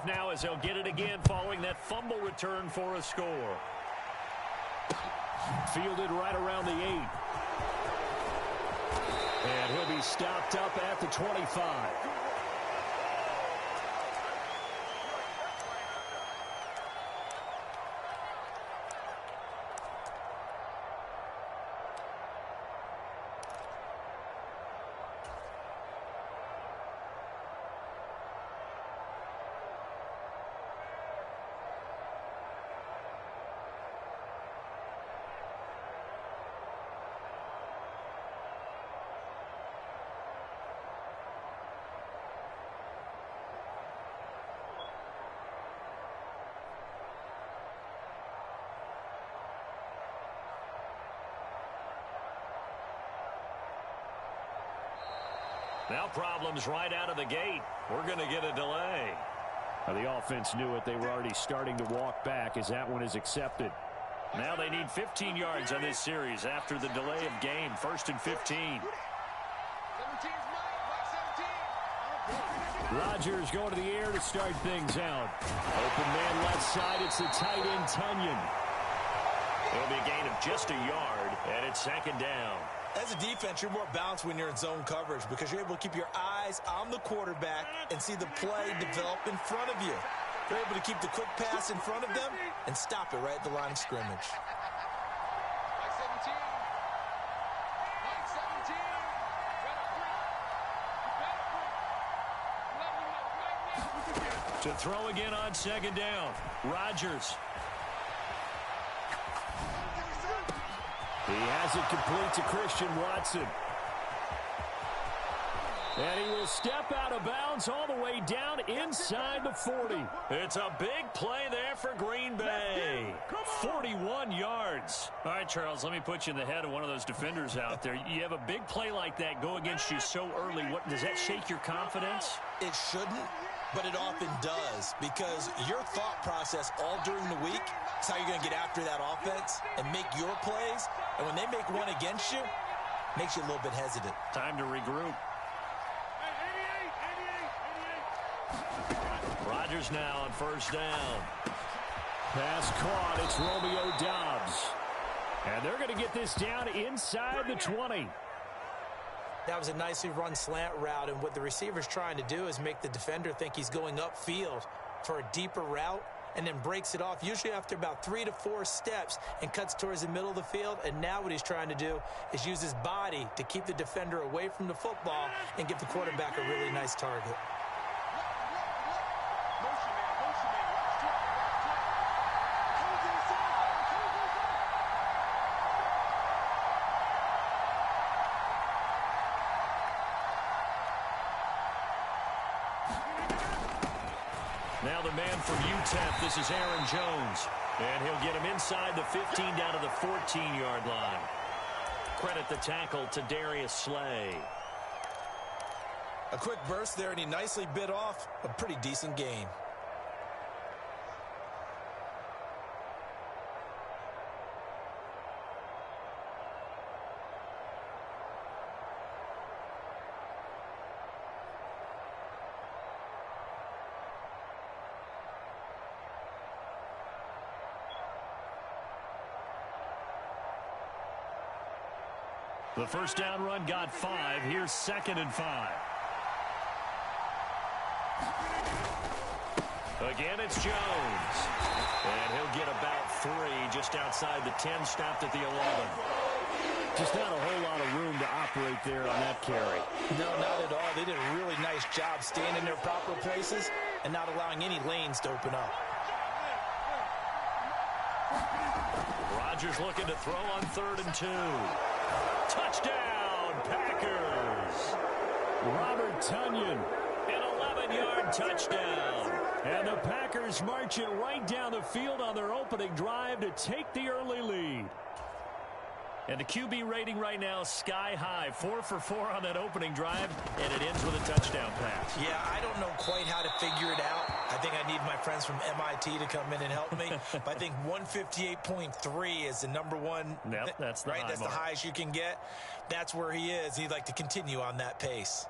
now as they'll get it again following that fumble return for a score. Fielded right around the 8. And he'll be stopped up at the 25. Now problems right out of the gate. We're going to get a delay. The offense knew it. They were already starting to walk back as that one is accepted. Now they need 15 yards on this series after the delay of game. 1st and 15. Rodgers going to the air to start things out. Open man left side. It's the tight end, Tunyon. It'll be a gain of just a yard, and it's 2nd down. As a defense, you're more balanced when you're in zone coverage because you're able to keep your eyes on the quarterback and see the play develop in front of you. You're able to keep the quick pass in front of them and stop it right at the line of scrimmage. To throw again on 2nd down. Rodgers. He has it complete to Christian Watson. And he will step out of bounds all the way down inside the 40. It's a big play there for Green Bay. 41 yards. All right, Charles, let me put you in the head of one of those defenders out there. You have a big play like that go against you so early. What does that shake your confidence? It shouldn't, but it often does because your thought process all during the week is how you're going to get after that offense and make your plays. And when they make one against you, it makes you a little bit hesitant. Time to regroup. Rodgers now on 1st down. Pass caught. It's Romeo Doubs. And they're going to get this down inside the 20. That was a nicely run slant route, and what the receiver's trying to do is make the defender think he's going upfield for a deeper route and then breaks it off, usually after about 3 to 4 steps, and cuts towards the middle of the field. And now what he's trying to do is use his body to keep the defender away from the football and give the quarterback a really nice target. Now the man from UTEP, this is Aaron Jones. And he'll get him inside the 15 down to the 14-yard line. Credit the tackle to Darius Slay. A quick burst there, and he nicely bit off a pretty decent gain. The 1st down run got 5. Here's 2nd and 5. Again, it's Jones. And he'll get about 3 just outside the 10, stopped at the 11. Just not a whole lot of room to operate there on that carry. No, not at all. They did a really nice job staying in their proper places and not allowing any lanes to open up. Rodgers looking to throw on 3rd and 2. Touchdown, Packers. Robert Tunyon, an 11-yard touchdown. And the Packers marching right down the field on their opening drive to take the early lead. And the QB rating right now sky high. 4 for 4 on that opening drive, and it ends with a touchdown pass. Yeah, I don't know quite how to figure it out. I think I need my friends from MIT to come in and help me. But I think 158.3 is the number one. Yep, that's the right. high That's mark. the highest you can get. That's where he is. He'd like to continue on that pace.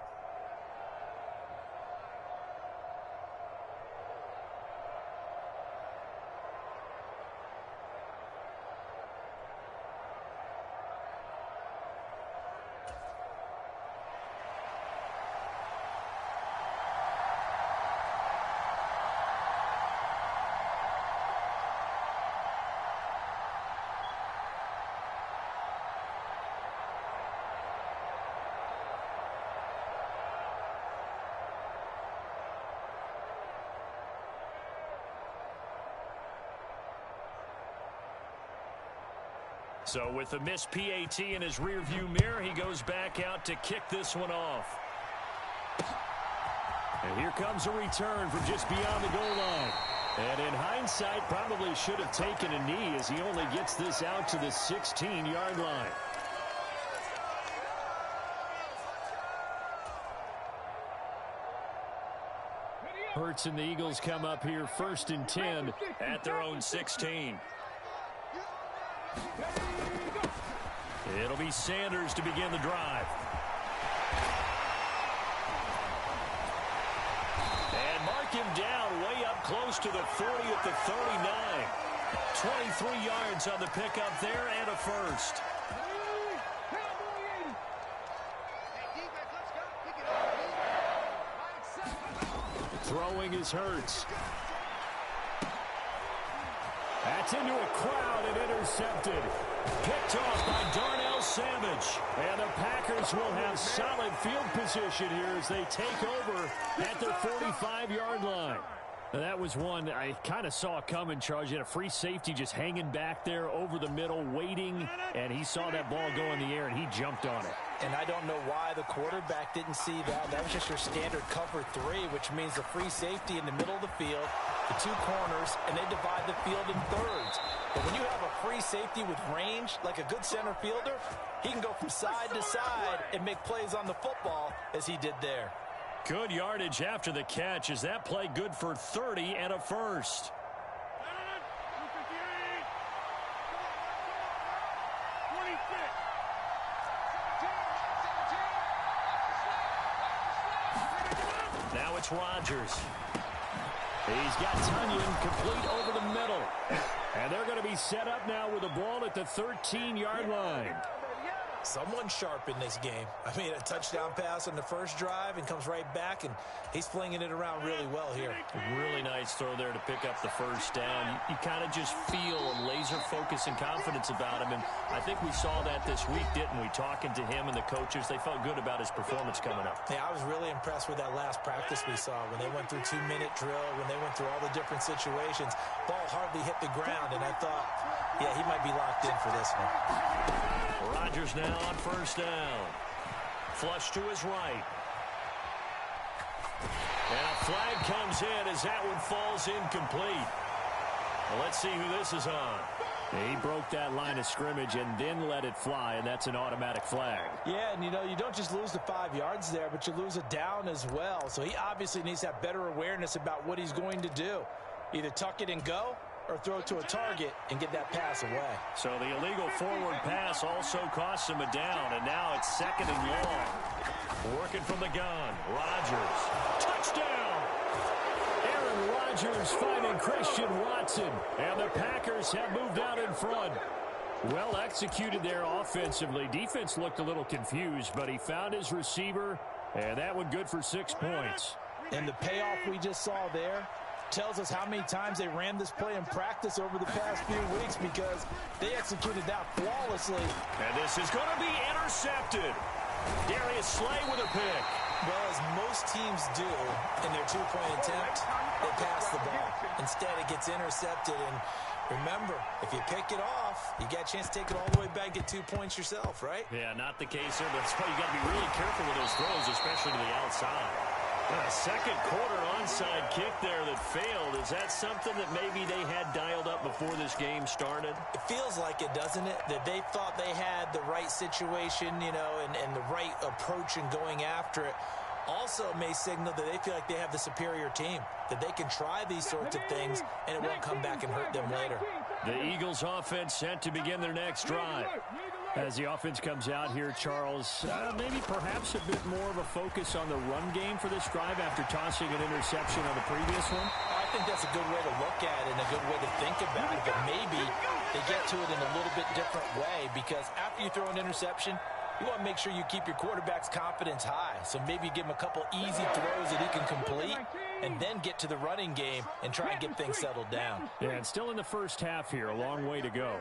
So with the missed PAT in his rearview mirror, he goes back out to kick this one off. And here comes a return from just beyond the goal line. And in hindsight, probably should have taken a knee as he only gets this out to the 16-yard line. Hurts and the Eagles come up here 1st and 10 at their own 16. It'll be Sanders to begin the drive. And mark him down way up close to the 40 at the 39. 23 yards on the pickup there and a first. Throwing is Hurts. That's into a crowd and intercepted. Picked off by Darnell Savage. And the Packers will have solid field position here as they take over at their 45-yard line. Now that was one I kind of saw coming, Charles. You had a free safety just hanging back there over the middle, waiting, and he saw that ball go in the air, and he jumped on it. And I don't know why the quarterback didn't see that. That was just your standard cover 3, which means the free safety in the middle of the field, the 2 corners, and they divide the field in thirds. But when you have a free safety with range, like a good center fielder, he can go from side to side and make plays on the football as he did there. Good yardage after the catch. Is that play good for 30 and a first? Now it's Rodgers. He's got Tunyon complete over the middle. And they're going to be set up now with the ball at the 13-yard line. Someone sharp in this game. I mean, a touchdown pass on the first drive and comes right back, and he's flinging it around really well here. Really nice throw there to pick up the first down. You kind of just feel a laser focus and confidence about him, and I think we saw that this week, didn't we? Talking to him and the coaches, they felt good about his performance coming up. Yeah, I was really impressed with that last practice we saw when they went through 2-minute drill, when they went through all the different situations. Ball hardly hit the ground, and I thought, yeah, he might be locked in for this one. Rodgers now on first down. Flush to his right. And a flag comes in as that one falls incomplete. Well, let's see who this is on. He broke that line of scrimmage and then let it fly, and that's an automatic flag. Yeah, and you know, you don't just lose the 5 yards there, but you lose a down as well. So he obviously needs to have better awareness about what he's going to do. Either tuck it and go, or throw it to a target and get that pass away. So the illegal forward pass also costs him a down, and now it's 2nd and long. Working from the gun, Rodgers. Touchdown! Aaron Rodgers finding Christian Watson, and the Packers have moved out in front. Well executed there offensively. Defense looked a little confused, but he found his receiver, and that one good for 6 points. And the payoff we just saw there tells us how many times they ran this play in practice over the past few weeks, because they executed that flawlessly. And this is going to be intercepted. Darius Slay with a pick. Well, as most teams do in their 2-point attempt, they pass the ball. Instead, it gets intercepted. And remember, if you pick it off, you got a chance to take it all the way back, get 2 points yourself, right? Yeah, not the case there. That's why you got to be really careful with those throws, especially to the outside. A second quarter onside kick there that failed. Is that something that maybe they had dialed up before this game started? It feels like it, doesn't it? That they thought they had the right situation, you know, and the right approach in going after it. Also may signal that they feel like they have the superior team, that they can try these sorts of things and it won't come back and hurt them later. The Eagles offense set to begin their next drive. As the offense comes out here, Charles, maybe perhaps a bit more of a focus on the run game for this drive after tossing an interception on the previous one? I think that's a good way to look at it and a good way to think about it, but maybe they get to it in a little bit different way, because after you throw an interception, you want to make sure you keep your quarterback's confidence high. So maybe give him a couple easy throws that he can complete and then get to the running game and try and get things settled down. Yeah, and still in the first half here, a long way to go.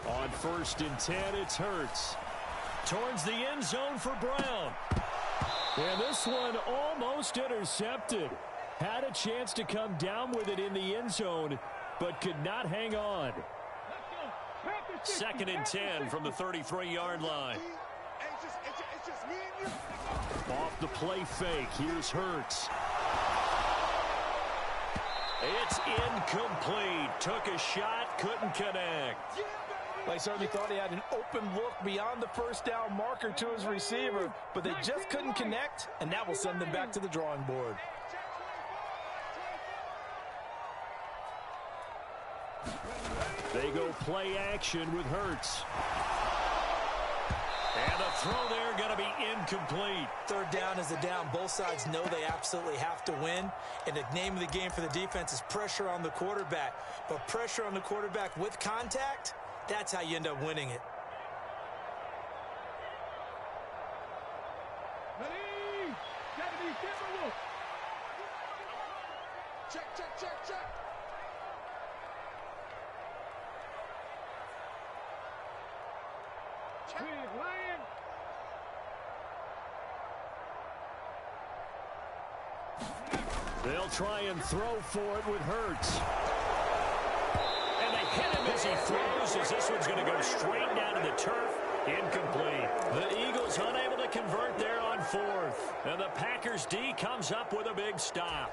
On 1st and 10, it's Hurts. Towards the end zone for Brown. And this one almost intercepted. Had a chance to come down with it in the end zone, but could not hang on. 2nd and 10 from the 33-yard line. Off the play fake. Here's Hurts. It's incomplete. Took a shot, couldn't connect. They certainly thought he had an open look beyond the first down marker to his receiver, but they just couldn't connect, and that will send them back to the drawing board. They go play action with Hurts. And the throw there going to be incomplete. 3rd down is a down. Both sides know they absolutely have to win. And the name of the game for the defense is pressure on the quarterback. But pressure on the quarterback with contact, that's how you end up winning it. Check. They'll try and throw for it with Hurts. And they hit him as he throws, as this one's going to go straight down to the turf. Incomplete. The Eagles unable to convert there on 4th. And the Packers D comes up with a big stop.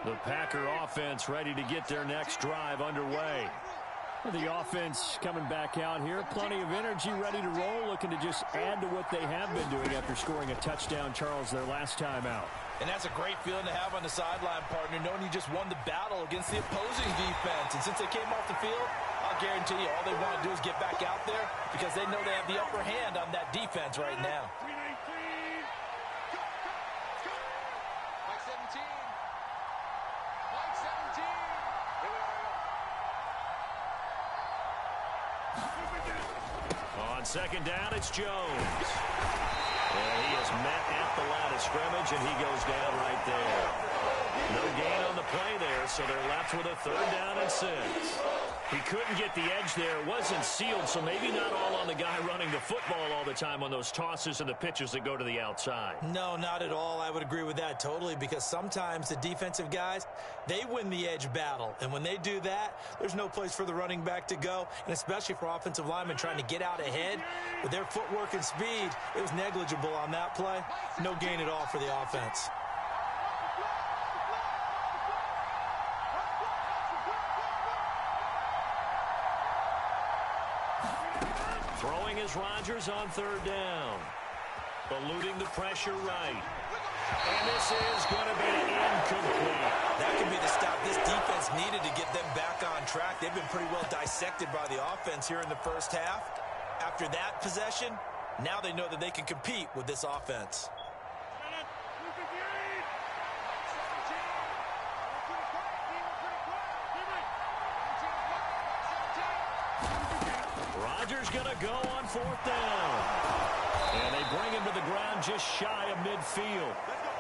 The Packer offense ready to get their next drive underway. The offense coming back out here. Plenty of energy, ready to roll, looking to just add to what they have been doing after scoring a touchdown, Charles, their last time out. And that's a great feeling to have on the sideline, partner, knowing you just won the battle against the opposing defense. And since they came off the field, I'll guarantee you all they want to do is get back out there because they know they have the upper hand on that defense right now. On 2nd down, it's Jones. And he is met at the line of scrimmage, and he goes down right there. No gain on the play there, so they're left with a 3rd down and 6. He couldn't get the edge there. It wasn't sealed, so maybe not all on the guy running the football all the time on those tosses and the pitches that go to the outside. No, not at all. I would agree with that totally because sometimes the defensive guys, they win the edge battle. And when they do that, there's no place for the running back to go, and especially for offensive linemen trying to get out ahead. With their footwork and speed, it was negligible on that play. No gain at all for the offense. Throwing is Rodgers on 3rd down. Eluding the pressure right. And this is going to be incomplete. That could be the stop this defense needed to get them back on track. They've been pretty well dissected by the offense here in the first half. After that possession, now they know that they can compete with this offense. Rodgers going to go on 4th down. And they bring him to the ground just shy of midfield.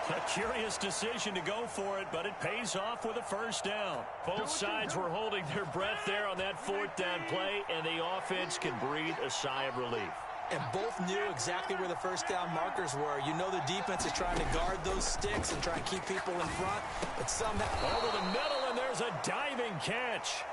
A curious decision to go for it, but it pays off with a 1st down. Both sides were holding their breath there on that 4th down play, and the offense can breathe a sigh of relief. And both knew exactly where the 1st down markers were. You know the defense is trying to guard those sticks and try and keep people in front, but somehow over the middle, and there's a diving catch.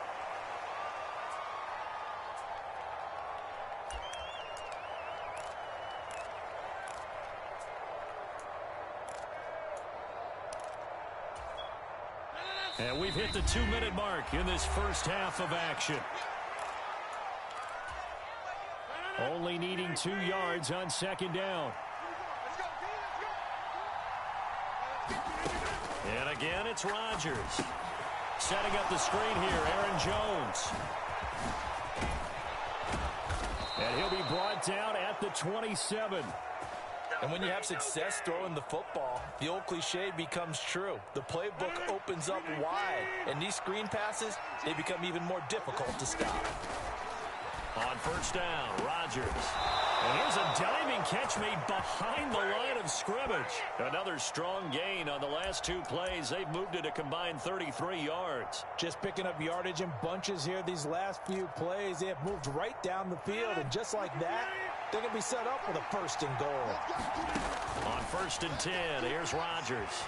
And we've hit the 2-minute mark in this first half of action. Only needing 2 yards on 2nd down. And again, it's Rodgers. Setting up the screen here, Aaron Jones. And he'll be brought down at the 27. And when you have success throwing the football, the old cliche becomes true. The playbook opens up wide, and these screen passes, they become even more difficult to stop. On 1st down, Rodgers. And here's a diving catch made behind the line of scrimmage. Another strong gain on the last 2 plays. They've moved it a combined 33 yards. Just picking up yardage in bunches here these last few plays. They have moved right down the field, and just like that, they're going to be set up with a 1st and goal. On 1st and 10, here's Rodgers.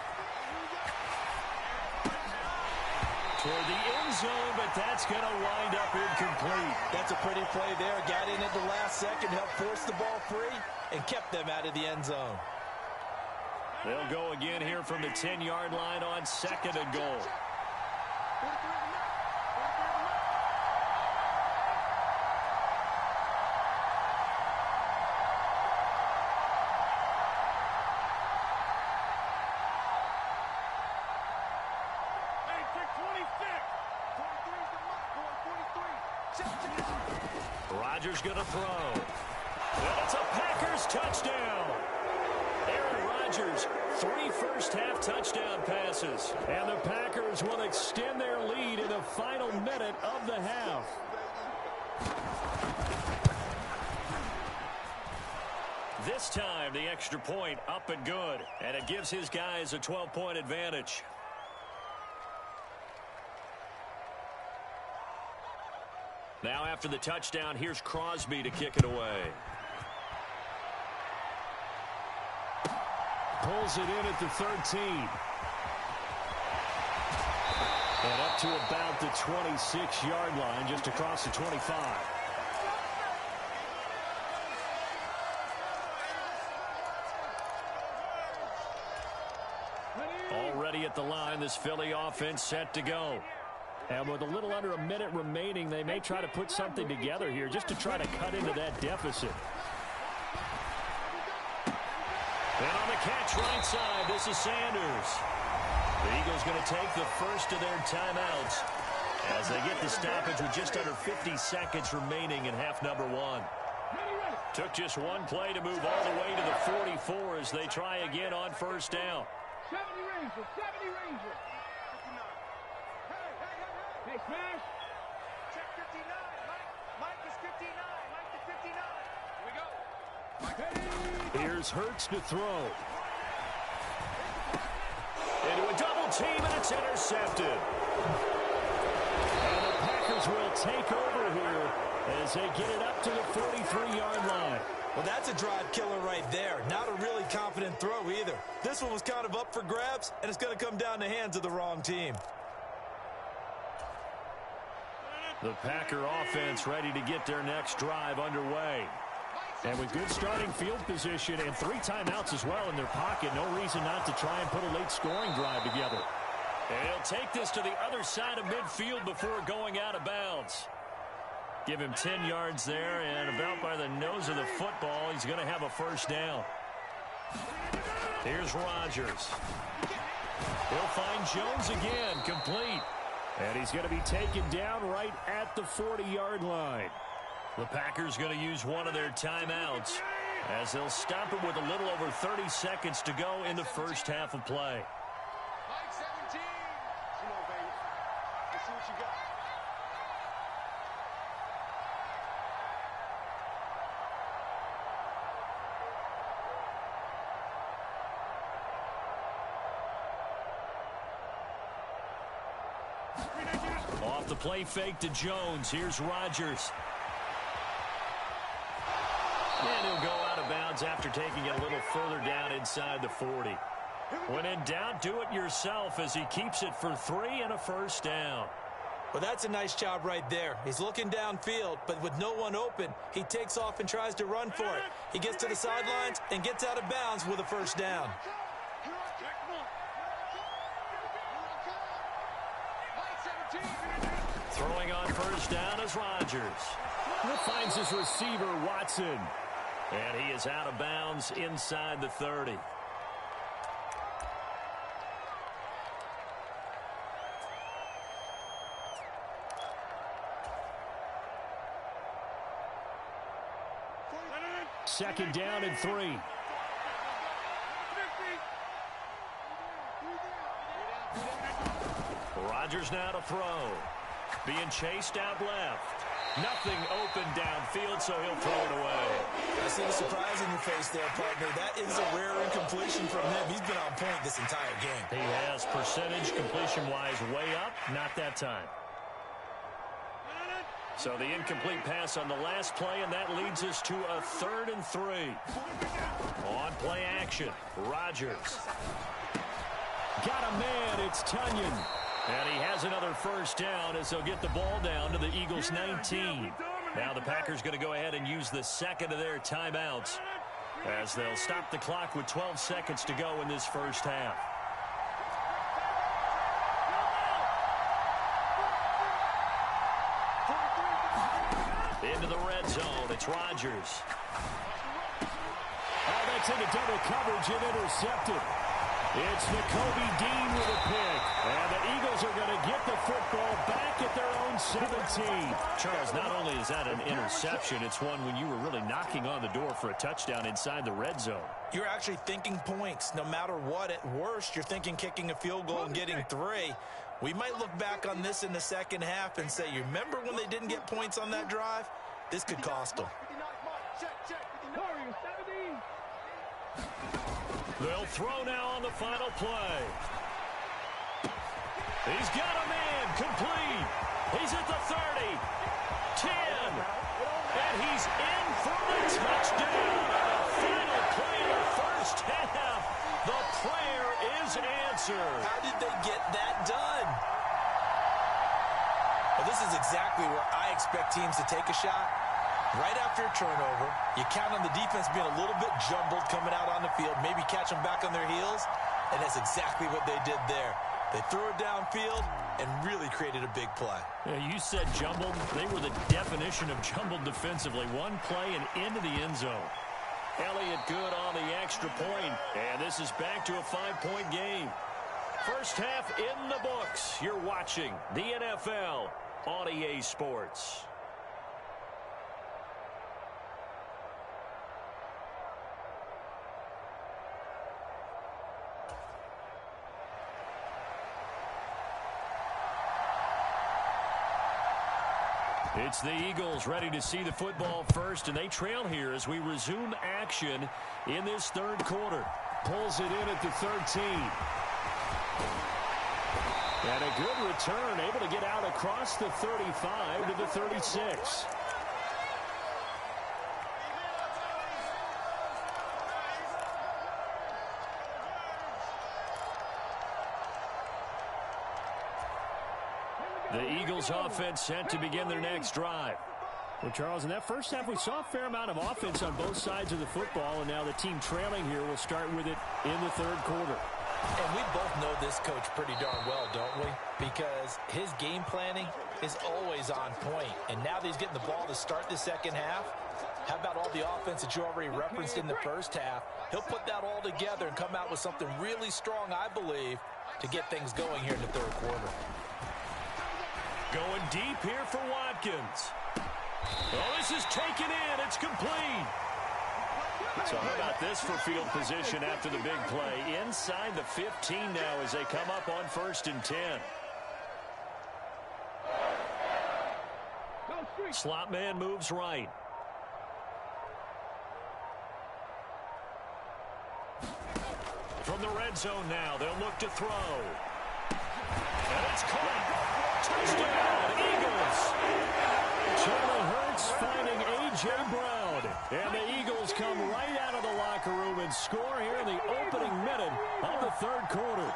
toward the end zone, but that's going to wind up incomplete. That's a pretty play there. Got in at the last second, helped force the ball free, and kept them out of the end zone. They'll go again here from the 10-yard line on 2nd and goal. Rodgers going to throw. And it's a Packers touchdown. Aaron Rodgers, 3 first-half touchdown passes. And the Packers will extend their lead in the final minute of the half. This time, the extra point up and good. And it gives his guys a 12-point advantage. Now after the touchdown, here's Crosby to kick it away. Pulls it in at the 13. And up to about the 26-yard line, just across the 25. Already at the line, this Philly offense set to go. And with a little under a minute remaining, they may try to put something together here just to try to cut into that deficit. And on the catch right side, this is Sanders. The Eagles going to take the first of their timeouts as they get the stoppage with just under 50 seconds remaining in half number 1. Took just one play to move all the way to the 44 as they try again on first down. 70 Ranger. Hey, smash. Check 59. Mike is 59. Mike to 59. Here we go. Here's Hurts to throw. Into a double team, and it's intercepted. And the Packers will take over here as they get it up to the 43-yard line. Well, that's a drive killer right there. Not a really confident throw either. This one was kind of up for grabs, and it's going to come down the hands of the wrong team. The Packer offense ready to get their next drive underway. And with good starting field position and 3 timeouts as well in their pocket, no reason not to try and put a late scoring drive together. And he'll take this to the other side of midfield before going out of bounds. Give him 10 yards there, and about by the nose of the football, he's going to have a first down. Here's Rodgers. He'll find Jones again, complete. And he's going to be taken down right at the 40-yard line. The Packers going to use one of their timeouts as they'll stop it with a little over 30 seconds to go in the first half of play. Mike 17. Come on, baby. Let's see what you got. Off the play fake to Jones. Here's Rodgers. And he'll go out of bounds after taking it a little further down inside the 40. When in doubt, do it yourself as he keeps it for 3 and a first down. Well, that's a nice job right there. He's looking downfield, but with no one open, he takes off and tries to run for it. He gets to the sidelines and gets out of bounds with a first down. Throwing on first down is Rodgers. He finds his receiver, Watson. And he is out of bounds inside the 30. Second down and 3. Rodgers now to throw. Being chased out left. Nothing open downfield, so he'll throw it away. I see the surprise in your face there, partner. That is a rare incompletion from him. He's been on point this entire game. He has percentage completion-wise way up, not that time. So the incomplete pass on the last play, and that leads us to a 3rd and 3. On play action, Rodgers. Got a man, it's Tunyon. And he has another first down as they'll get the ball down to the Eagles' 19. Now the Packers going to go ahead and use the second of their timeouts as they'll stop the clock with 12 seconds to go in this first half. Into the red zone, it's Rodgers. Oh, that's into double coverage and intercepted. It's Nakobe Dean with a pick. And the Eagles are going to get the football back at their own 17. Charles, not only is that an interception, it's one when you were really knocking on the door for a touchdown inside the red zone. You're actually thinking points. No matter what, at worst, you're thinking kicking a field goal and getting 3. We might look back on this in the second half and say, you remember when they didn't get points on that drive? This could cost them. They'll throw now on the final play. He's got a man complete. He's at the 30, 10, and he's in for the touchdown. And the final play of the first half, the prayer is answered. How did they get that done? Well, this is exactly where I expect teams to take a shot. Right after a turnover, you count on the defense being a little bit jumbled coming out on the field, maybe catch them back on their heels, and that's exactly what they did there. They threw it downfield and really created a big play. Yeah, you said jumbled. They were the definition of jumbled defensively. One play and into the end zone. Elliott good on the extra point, and this is back to a 5-point game. First half in the books. You're watching the NFL on EA Sports. It's the Eagles ready to see the football first, and they trail here as we resume action in this third quarter. Pulls it in at the 13. And a good return, able to get out across the 35 to the 36. The Eagles offense set to begin their next drive. Well, Charles, in that first half, we saw a fair amount of offense on both sides of the football, and now the team trailing here will start with it in the third quarter. And we both know this coach pretty darn well, don't we? Because his game planning is always on point. And now that he's getting the ball to start the second half, how about all the offense that you already referenced in the first half? He'll put that all together and come out with something really strong, I believe, to get things going here in the third quarter. Going deep here for Watkins. Oh, this is taken in. It's complete. So how about this for field position after the big play? Inside the 15 now as they come up on 1st and 10. Slot man moves right. From the red zone now, they'll look to throw. And it's caught. Touchdown, Eagles. Jalen Hurts finding A.J. Brown. And the Eagles come right out of the locker room and score here in the opening minute of the third quarter.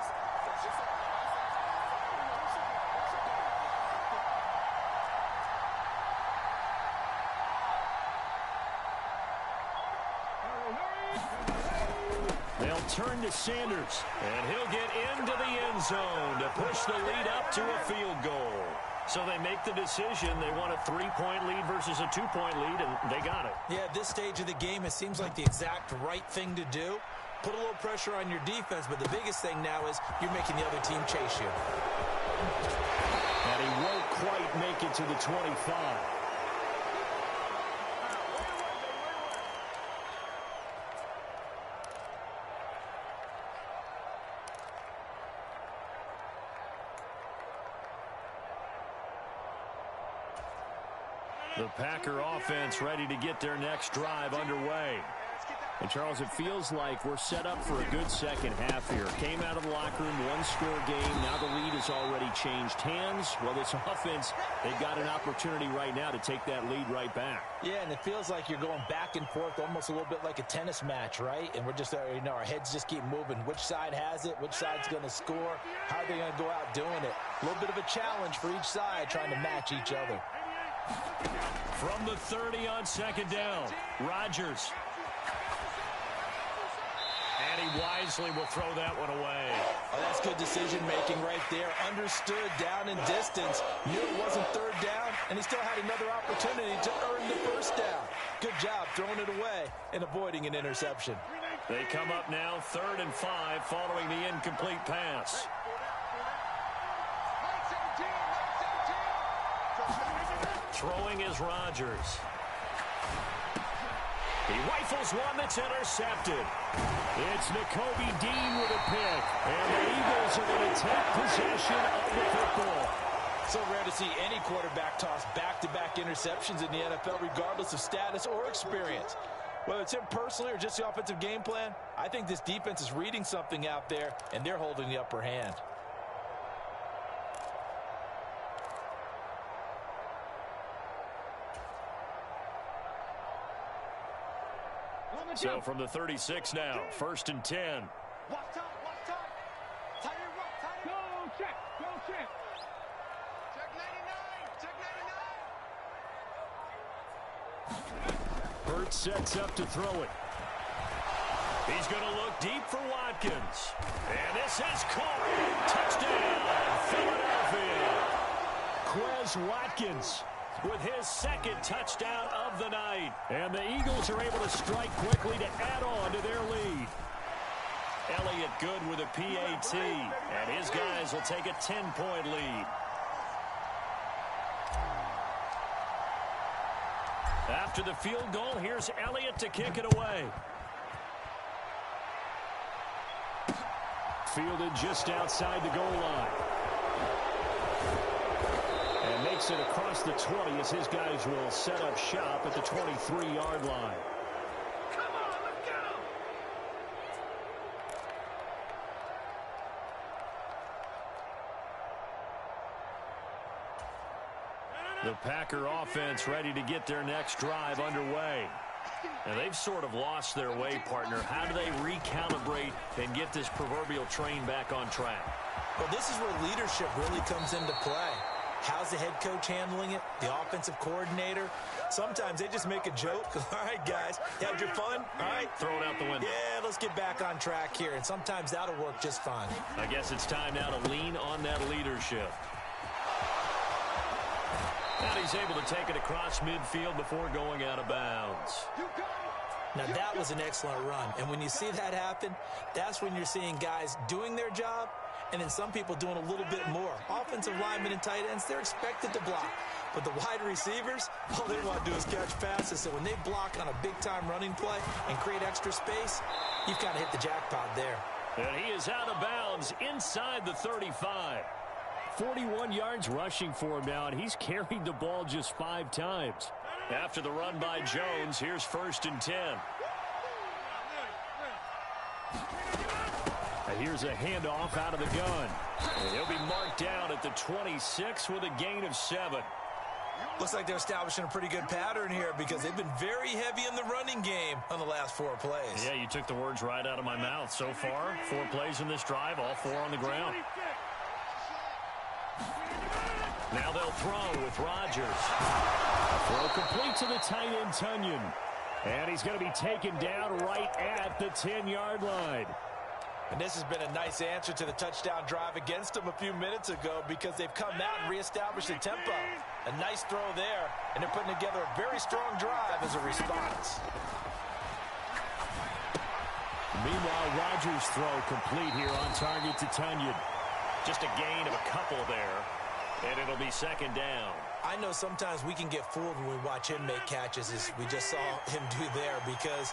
They'll turn to Sanders, and he'll get into the end zone to push the lead up to a field goal. So they make the decision. They want a 3-point lead versus a 2-point lead, and they got it. Yeah, at this stage of the game, it seems like the exact right thing to do. Put a little pressure on your defense, but the biggest thing now is you're making the other team chase you. And he won't quite make it to the 25. The Packer offense ready to get their next drive underway. And, Charles, it feels like we're set up for a good second half here. Came out of the locker room, one-score game. Now the lead is already changed hands. Well, this offense, they've got an opportunity right now to take that lead right back. Yeah, and it feels like you're going back and forth almost a little bit like a tennis match, right? And we're just, our heads just keep moving. Which side has it? Which side's going to score? How are they going to go out doing it? A little bit of a challenge for each side trying to match each other. From the 30 on second down, Rodgers. And he wisely will throw that one away. Oh, that's good decision-making right there. Understood down in distance. Knew it wasn't third down, and he still had another opportunity to earn the first down. Good job throwing it away and avoiding an interception. They come up now 3rd and 5 following the incomplete pass. Throwing is Rodgers. He rifles one that's intercepted. It's Nakobe Dean with a pick. And the Eagles are going to take possession of the football. So rare to see any quarterback toss back-to-back interceptions in the NFL, regardless of status or experience. Whether it's him personally or just the offensive game plan, I think this defense is reading something out there, and they're holding the upper hand. So from the 36 now, 1st and 10. Go check. Check 99. Hurts sets up to throw it. He's going to look deep for Watkins. And this is caught. Touchdown, Philadelphia. Quez Watkins with his 2nd touchdown of the night. And the Eagles are able to strike quickly to add on to their lead. Elliott good with a PAT. And his guys will take a 10-point lead. After the field goal, here's Elliott to kick it away. Fielded just outside the goal line. And makes it across the 20 as his guys will set up shop at the 23-yard line. Come on, let's get him. The Packer offense ready to get their next drive underway. And they've sort of lost their way, partner. How do they recalibrate and get this proverbial train back on track? Well, this is where leadership really comes into play. How's the head coach handling it? The offensive coordinator? Sometimes they just make a joke. All right, guys, you had your fun? All right. Throw it out the window. Yeah, let's get back on track here. And sometimes that'll work just fine. I guess it's time now to lean on that leadership. And he's able to take it across midfield before going out of bounds. Now, that was an excellent run. And when you see that happen, that's when you're seeing guys doing their job and then some people doing a little bit more. Offensive linemen and tight ends, they're expected to block. But the wide receivers, all they want to do is catch passes. So when they block on a big-time running play and create extra space, you've kind of hit the jackpot there. And he is out of bounds inside the 35. 41 yards rushing for him now, and he's carried the ball just 5 times. After the run by Jones, here's 1st and 10. And here's a handoff out of the gun. And he'll be marked down at the 26 with a gain of 7. Looks like they're establishing a pretty good pattern here because they've been very heavy in the running game on the last 4 plays. Yeah, you took the words right out of my mouth. So far, 4 plays in this drive, all 4 on the ground. Now they'll throw with Rodgers. Throw complete to the tight end, Tunyon. And he's going to be taken down right at the 10-yard line. And this has been a nice answer to the touchdown drive against them a few minutes ago because they've come out and reestablished the tempo. A nice throw there, and they're putting together a very strong drive as a response. Meanwhile, Rodgers' throw complete here on target to Tunyon. Just a gain of a couple there, and it'll be 2nd down. I know sometimes we can get fooled when we watch him make catches, as we just saw him do there, because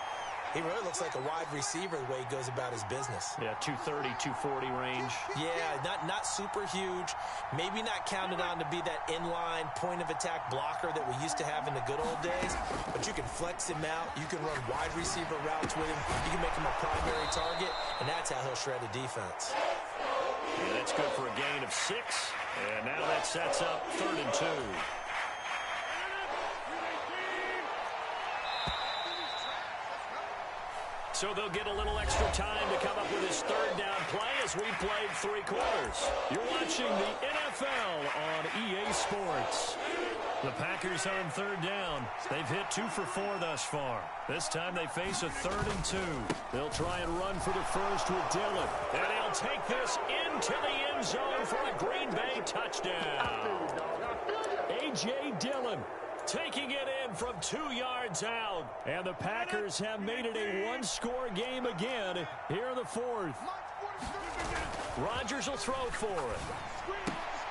he really looks like a wide receiver the way he goes about his business. Yeah, 230, 240 range. Yeah, not super huge. Maybe not counted on to be that inline point-of-attack blocker that we used to have in the good old days. But you can flex him out. You can run wide receiver routes with him. You can make him a primary target, and that's how he'll shred a defense. Yeah, that's good for a gain of 6. And now that sets up 3rd and 2. So they'll get a little extra time to come up with his 3rd down play as we played 3 quarters. You're watching the NFL on EA Sports. The Packers on 3rd down. They've hit 2 for 4 thus far. This time they face a 3rd and 2. They'll try and run for the first with Dillon. And he'll take this into the end zone for a Green Bay touchdown. A.J. Dillon taking it in from 2 yards out. And the Packers have made it a one-score game again here in the 4th. Rodgers will throw for it.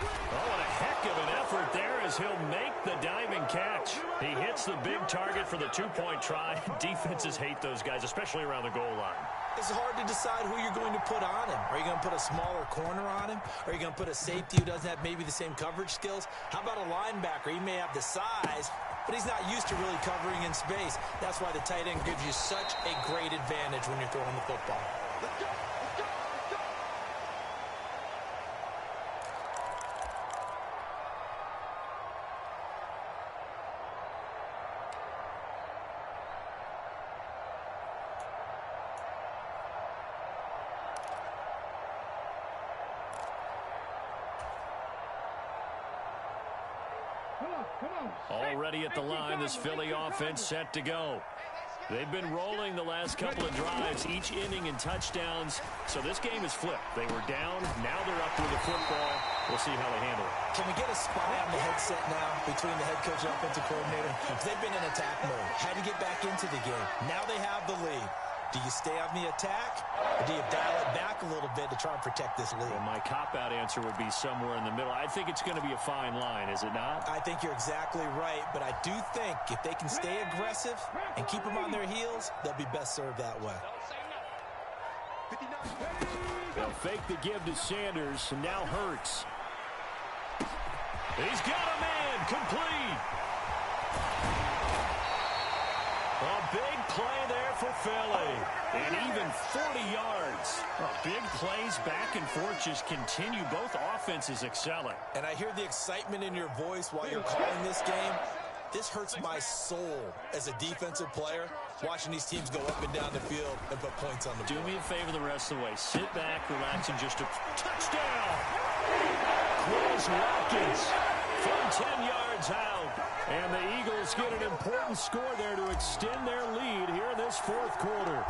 Oh, what a heck of an effort there as he'll make the diving catch. He hits the big target for the 2-point try. Defenses hate those guys, especially around the goal line. It's hard to decide who you're going to put on him. Are you going to put a smaller corner on him? Are you going to put a safety who doesn't have maybe the same coverage skills? How about a linebacker? He may have the size, but he's not used to really covering in space. That's why the tight end gives you such a great advantage when you're throwing the football. Already at the line, this Philly offense set to go. They've been rolling the last couple of drives, each inning in touchdowns. So this game is flipped. They were down. Now they're up with the football. We'll see how they handle it. Can we get a spy on the headset now between the head coach and offensive coordinator? They've been in attack mode. Had to get back into the game. Now they have the lead. Do you stay on the attack, or do you dial it back a little bit to try and protect this lead? Well, my cop-out answer would be somewhere in the middle. I think it's going to be a fine line, is it not? I think you're exactly right, but I do think if they can stay aggressive and keep them on their heels, they'll be best served that way. They'll fake the give to Sanders, and now Hurts. He's got a man, complete. A big play there for Philly. And even 40 yards. Big plays back and forth just continue. Both offenses excelling. And I hear the excitement in your voice while you're calling this game. This hurts my soul as a defensive player, watching these teams go up and down the field and put points on the board. Do me a favor the rest of the way. Sit back, relax, and just a touchdown. Quez Watkins from 10 yards out. And the Eagles get an important score there to extend their lead here in this 4th quarter.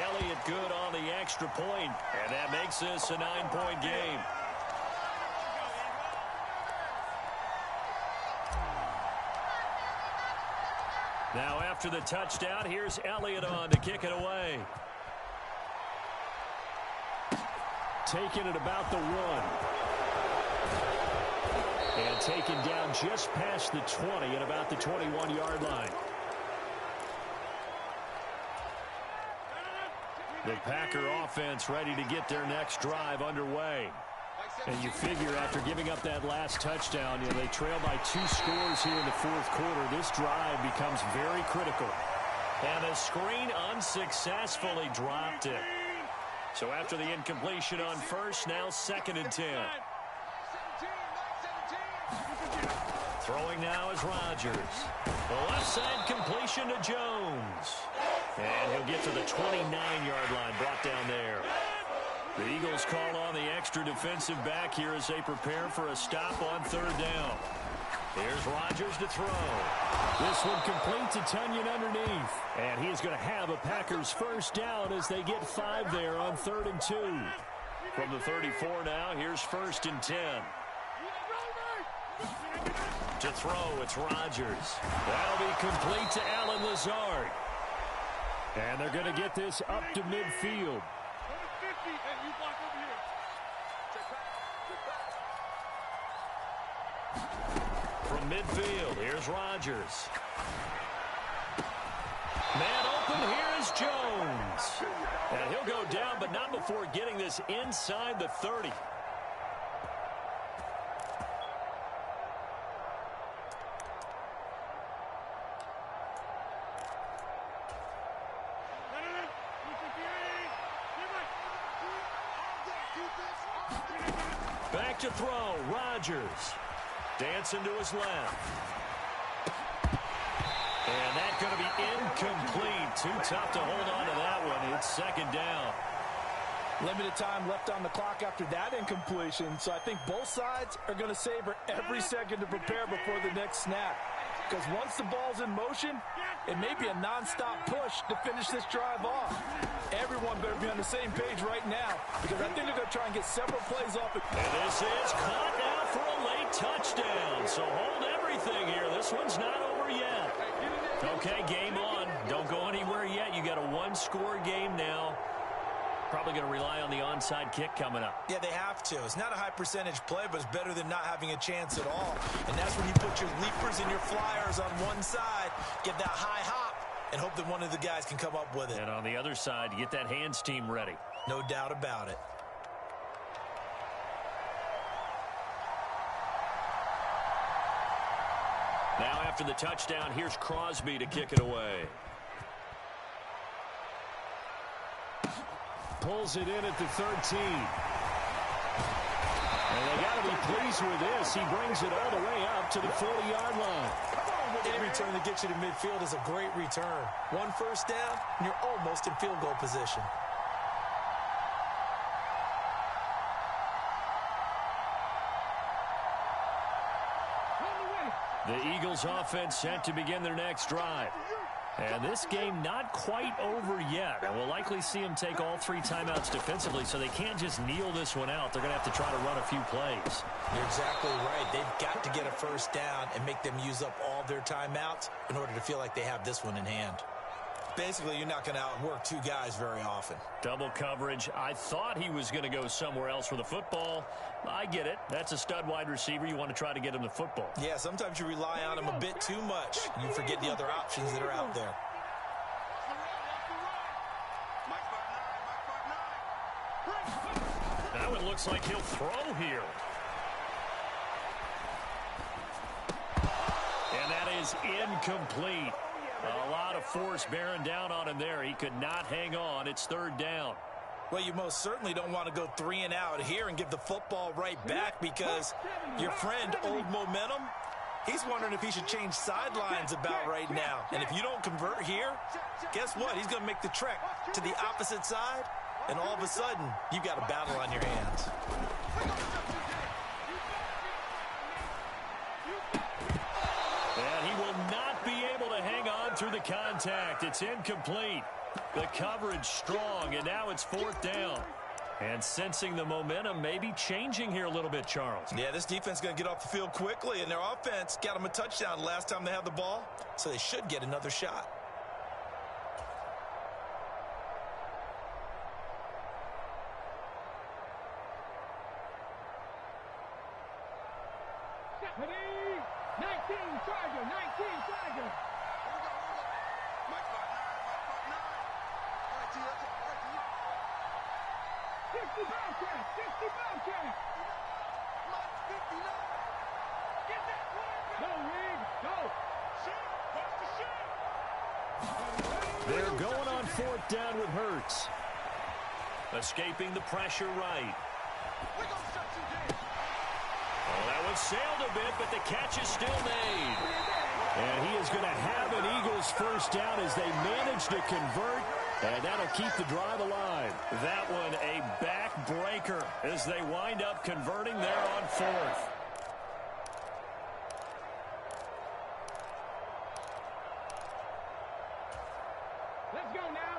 Elliott good on the extra point, and that makes this a 9-point game. Now after the touchdown, here's Elliott on to kick it away. Taking it about the 1. And taken down just past the 20 at about the 21-yard line. The Packer offense ready to get their next drive underway. And you figure after giving up that last touchdown, they trail by 2 scores here in the 4th quarter. This drive becomes very critical. And the screen unsuccessfully dropped it. So after the incompletion on first, now 2nd and 10. Throwing now is Rodgers. The left side completion to Jones. And he'll get to the 29-yard line, brought down there. The Eagles call on the extra defensive back here as they prepare for a stop on 3rd down. Here's Rodgers to throw. This one complete to Tunyon underneath. And he is going to have a Packers first down as they get 5 there on 3rd and 2. From the 34 now, here's 1st and 10. To throw, it's Rodgers. That'll be complete to Allen Lazard. And they're going to get this up to midfield. From midfield, here's Rodgers. Man open, here is Jones. And he'll go down, but not before getting this inside the 30. Back to throw, Rodgers. Dancing to his left. And that's going to be incomplete. Too tough to hold on to that one. It's second down. Limited time left on the clock after that incompletion, so I think both sides are going to savor every second to prepare before the next snap. Because once the ball's in motion, it may be a nonstop push to finish this drive off. Everyone better be on the same page right now, because I think they're going to try and get several plays off. And this is caught now for a late touchdown. So hold everything here. This one's not over yet. Okay, game on. Don't go anywhere yet. You got a one-score game now. Probably going to rely on the onside kick coming up. Yeah, they have to. It's not a high percentage play, but it's better than not having a chance at all. And that's when you put your leapers and your flyers on one side, get that high hop, and hope that one of the guys can come up with it. And on the other side, get that hands team ready. No doubt about it. Now after the touchdown, here's Crosby to kick it away. Pulls it in at the 13. And they got to be pleased with this. He brings it all the way up to the 40-yard line. Any return that gets you to midfield is a great return. One first down, and you're almost in field goal position. The Eagles offense set to begin their next drive. And this game not quite over yet. And we'll likely see them take all three timeouts defensively, so they can't just kneel this one out. They're going to have to try to run a few plays. You're exactly right. They've got to get a first down and make them use up all their timeouts in order to feel like they have this one in hand. Basically, you're not going to outwork two guys very often. Double coverage. I thought he was going to go somewhere else with the football. I get it. That's a stud wide receiver. You want to try to get him the football. Yeah, sometimes you rely on him a bit too much. You forget the other options that are out there. Now it looks like he'll throw here. And that is incomplete. A lot of force bearing down on him there. He could not hang on. It's third down. Well, you most certainly don't want to go 3 and out here and give the football right back, because your friend, Old Momentum, he's wondering if he should change sidelines about right now. And if you don't convert here, guess what? He's going to make the trek to the opposite side, and all of a sudden, you've got a battle on your hands. And he will not be able to hang on through the contact. It's incomplete. The coverage strong, and now it's fourth down. And sensing the momentum may be changing here a little bit, Charles. Yeah, this defense is going to get off the field quickly, and their offense got them a touchdown last time they had the ball, so they should get another shot. They're going on fourth down with Hurts. Escaping the pressure right. Oh, that one sailed a bit, but the catch is still made. And he is going to have an Eagles first down as they manage to convert, and that'll keep the drive alive. That one a backbreaker as they wind up converting there on fourth. Let's go now.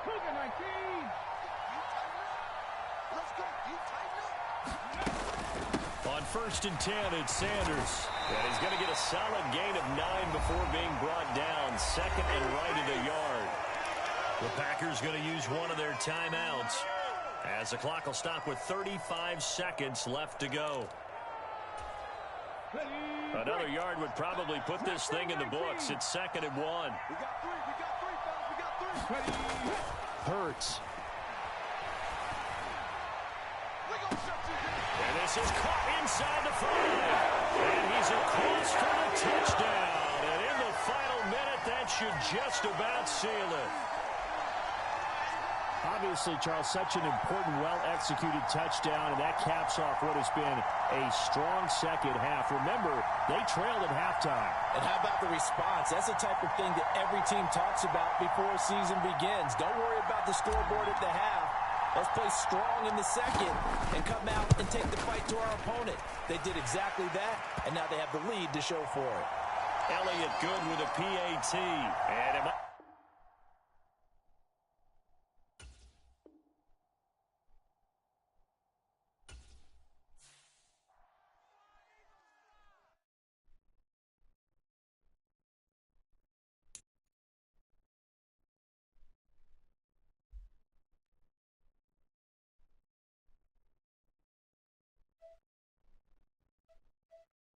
Cougar 19. Let's go. You tighten up. On 1st and 10, it's Sanders. And he's going to get a solid gain of 9 before being brought down. Second and right at a yard. The Packers going to use one of their timeouts as the clock will stop with 35 seconds left to go. Another yard would probably put this thing in the books. It's 2nd and 1. We got three, fellas. We got three. Hurts. And this is caught inside the 5. And he's across for the touchdown. And in the final minute, that should just about seal it. Obviously, Charles, such an important, well-executed touchdown, and that caps off what has been a strong second half. Remember, they trailed at halftime. And how about the response? That's the type of thing that every team talks about before a season begins. Don't worry about the scoreboard at the half. Let's play strong in the second and come out and take the fight to our opponent. They did exactly that, and now they have the lead to show for it. Elliott good with a PAT. And it might